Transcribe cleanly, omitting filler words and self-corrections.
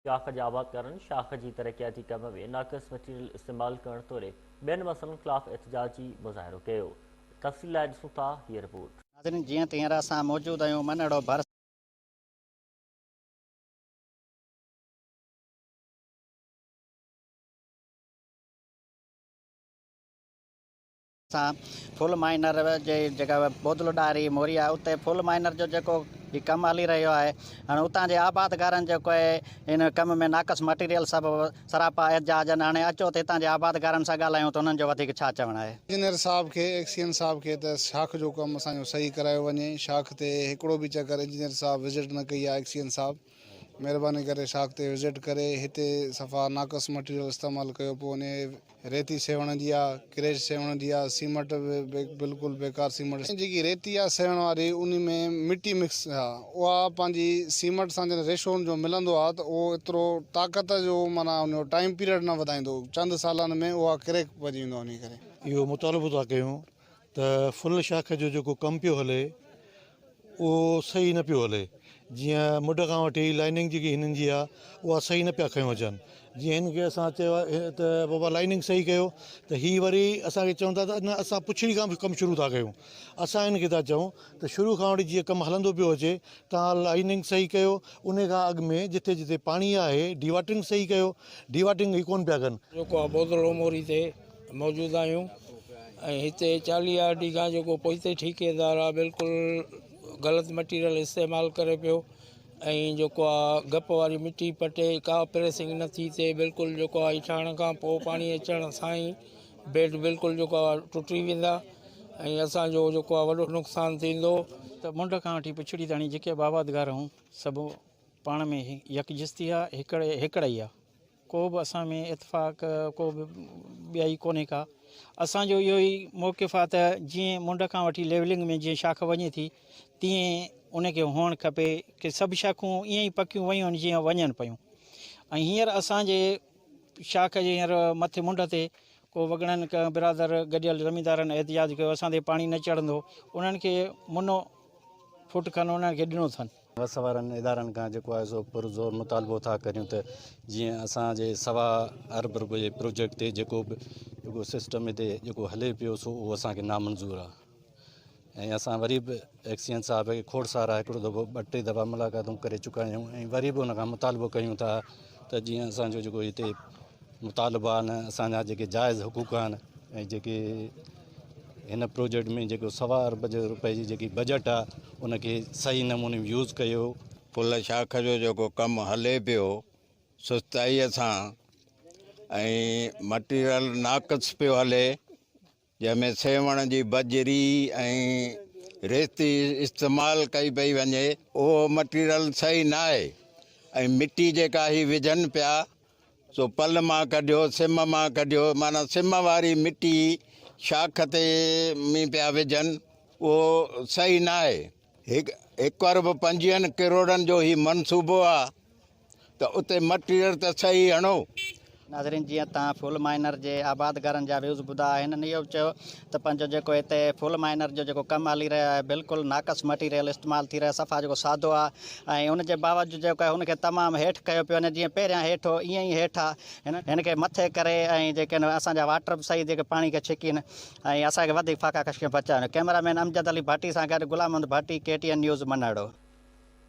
शाख जी आबाद करण, शाख जी तरक्याती कम में नाक़िस मटीरियल इस्तेमाल करण तोड़े ॿियनि मसइलनि ख़िलाफ़ एहतजाजी मुज़ाहिरो कयो। तफ़सील लाइ ॾिसूं था हीअ रिपोर्ट। नाज़रीन, जीअं त हींअर असां मौजूदु आहियूं मनड़ो भर सां फुल माइनर जे जेका बोदल ॾारी मोरिया उते फुल माइनर जो जेको ही कमु हली रहियो आहे। हाणे उतां जे आबादगारनि जेको आहे हिन कम में नाक़िस मटीरियल सभु सरापा एहतजाज आहिनि। हाणे अचो त हितां जे आबादगारनि सां ॻाल्हायूं त उन्हनि जो वधीक छा चवणु आहे। इंजीनियर साहब खे एक्सीएन साहब खे त शाख जो कमु असांजो सही करायो वञे। शाख ते हिकिड़ो बि चकर इंजीनियर साहब विज़िट न कई आहे। एक्सीएन साहब महिरबानी करे शाख ते विज़िट करे हिते सफ़ा नाक़िस मटीरियल इस्तेमालु कयो पियो वञे। रेती सेवण जी आहे, क्रेज सेवण जी आहे, सीमेंट बिल्कुलु बेकार सीमेंट। जेकी रेती आहे सेवण वारी उन में मिटी मिक्स आहे, उहा पंहिंजी सीमेंट सां जॾहिं रेशो जो मिलंदो आहे त उहो एतिरो ताक़त जो माना उन टाइम पीरियड न वधाईंदो। चंद सालनि में उहा क्रैक पइजी वेंदो वञी करे। इहो मुतालबो था कयूं त फुल शाख जो जेको कमु पियो हले उहो सही न पियो हले। जीअं मुड खां वठी लाइनिंग जेकी हिननि जी आहे उहा सही न पिया खयूं अचनि। जीअं हिनखे असां चयो त बाबा लाइनिंग सही कयो त हीअ वरी असांखे चवनि था त न असां पुछड़ी खां बि कमु शुरू था कयूं। असां हिनखे था चऊं त शुरू खां वठी जीअं कमु हलंदो पियो अचे तव्हां लाइनिंग सही कयो। उन खां अॻु में जिते जिते पाणी आहे डिवाटरिंग सही कयो। डिवाटरिंग ही कोन पिया कनि। जेको आहे बोदलो मोरी ते मौजूदु आहियूं ऐं हिते 40 ॾींहं खां जेको पोइते ठेकेदार आहे बिल्कुलु ग़लति मटीरियल इस्तेमालु करे पियो ऐं जेको आहे गप वारी मिटी पटे का प्रेसिंग न थी थिए। बिल्कुलु जेको आहे ठहण खां पोइ पाणी अचण सां ई बेड बिल्कुलु जेको आहे टुटी वेंदा ऐं असांजो जेको आहे वॾो नुक़सानु थींदो। त मुंड खां वठी पुछड़ी ताणी जेके बि आबादगार आहियूं सभु पाण में यकजस्ती आहे, हिकिड़ा ई आहे। को बि असां में इतफ़ाक़ को बि ॿियाई कोन्हे का। असांजो इहो ई मौक़िफ़ आहे त जीअं मुंड खां वठी लेवलिंग में जीअं शाख वञे थी तीअं उनखे हुअणु खपे कि सभु शाखूं ईअं ई पकियूं वयूं आहिनि जीअं वञनि पियूं। ऐं हींअर असांजे शाख जे हींअर मथे मुंड ते को वॻड़नि बिरादर गॾियल ज़मींदारनि एहतिजाज कयो असां ते पाणी न चढ़ंदो। उन्हनि खे मुनो फुट खनि उन्हनि खे ॾिनो अथनि। वस वारनि इदारनि खां जेको आहे सो पुरज़ोर मुतालबो था करियूं त जीअं असांजे 1.25 अरब रुपए जे प्रोजेक्ट ते जेको सिस्टम हिते जेको हले पियो सो उहो असांखे नामंज़ूर आहे। ऐं असां वरी बि एक्सीएन साहब खे खोड़सार आहे हिकिड़ो दफ़ो 2-3 दफ़ा मुलाक़ातूं करे चुका आहियूं ऐं वरी बि हुनखां मुतालबो कयूं था त जीअं असांजो जेको हिते मुतालबा आहिनि असांजा जेके जाइज़ हुक़ूक़ आहिनि ऐं जेके हिन प्रोजेक्ट में जेको 1.25 अरब रुपए जी जेकी बजट आहे उनखे सही नमूने यूज़ कयो। फुल शाख जो जेको कमु हले पियो सुस्ताईअ सां ऐं मटीरियल नाक़िस पियो हले जंहिंमें सेवण जी बजरी ऐं रेती इस्तेमालु कई पई वञे उहो मटीरियल सही न आहे। ऐं मिटी जेका ही विझनि पिया सो पल मां कढियो सिम मां कढियो माना सिम वारी मिटी शाख ते में पिया विझनि उहो सही न आहे। 1 अरब 25 करोड़नि जो ही मनसूबो आहे त उते मटीरियल त सही हणो। नाज़रीन, जीअं तव्हां फुल माइनर जे आबादगारनि जा व्यूज़ ॿुधा आहिनि। इहो चयो त पंहिंजो जेको हिते फुल माइनर जो जेको कमु हली रहियो आहे बिल्कुलु नाक़िस मटीरियल इस्तेमालु थी रहियो आहे। सफ़ा जेको सादो आहे ऐं उनजे बावजूदि जेको आहे हुनखे तमामु हेठि कयो पियो वञे। जीअं पहिरियां हेठि हो ईअं ई हेठि आहे हिनखे मथे करे ऐं जेके असांजा वाटर बि सही जेके पाणी खे छिकीनि ऐं असांखे वधीक फाका कशियूं बचाइनि। कैमरामैन अमजद अली भाटी सां गॾु गुलाम अहमद भाटी, KTN न्यूज़ मनड़ो।